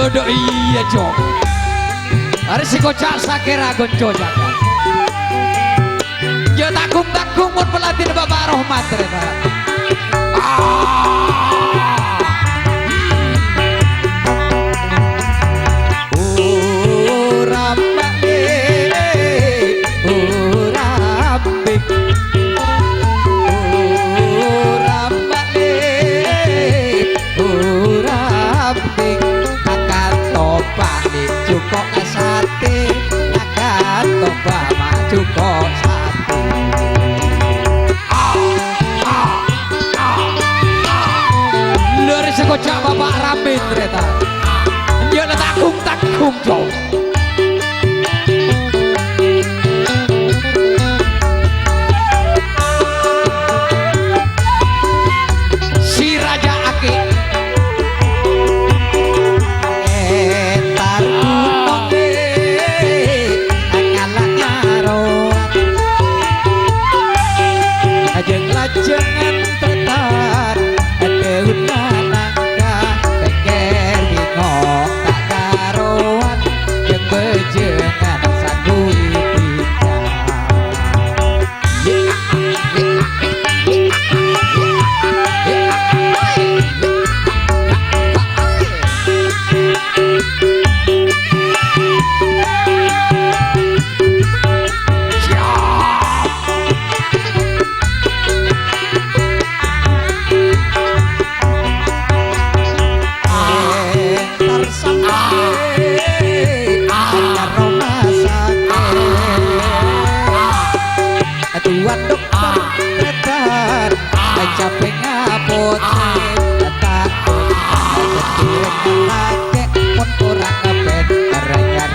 Dodo iya Jok. Hari si kocak sakira gonco jaga. Yo takung mun pelatih Bapak Rohmat ternyata. Kocak Bapak Rabin ternyata. Dia takung Jok. Si Raja Aki etar gunung ngala-ngaro ajeng lajengan tetar deuna waduk terketar capek ngapot takut ketir lagi pun kurang ngepet nyari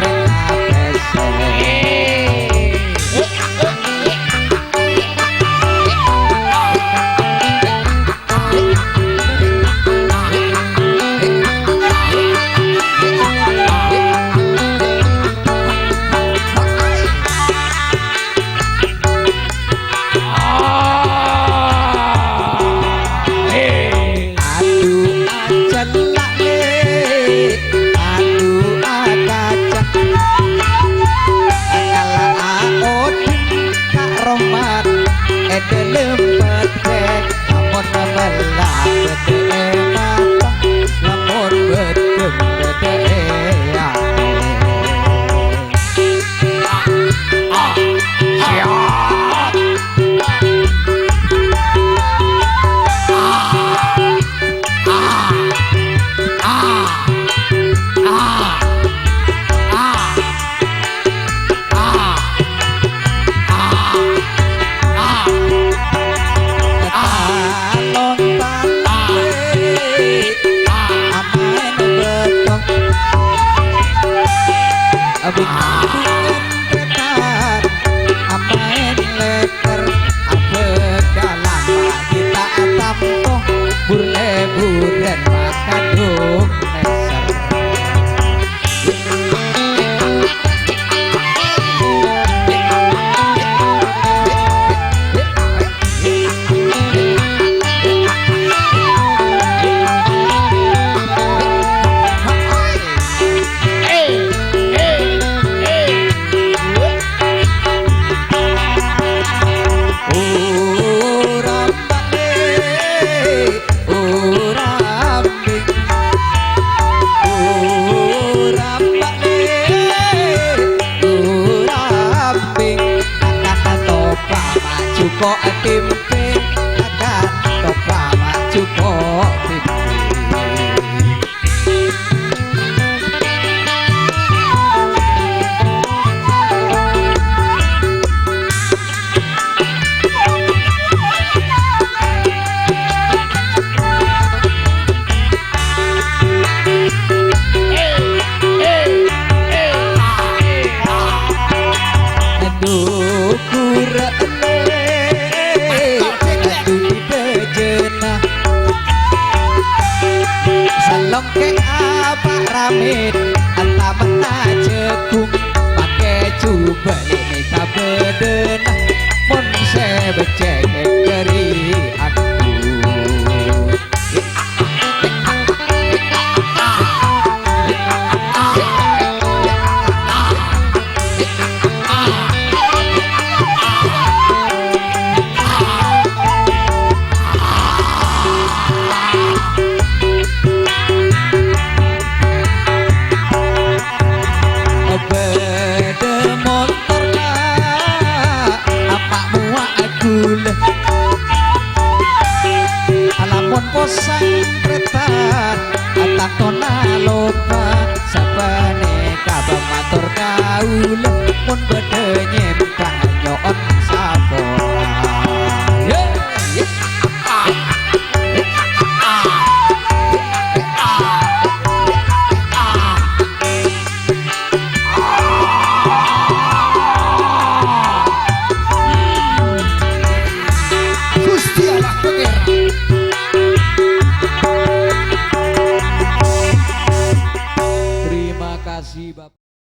buren makan duk kok timpe akan topa maju kok timpe Longkek apa ramit anta mena jekung pakai coba ini kabeden mon se becek dari aku mun bede nyem kanyon sabora ye Gusti Allah pengira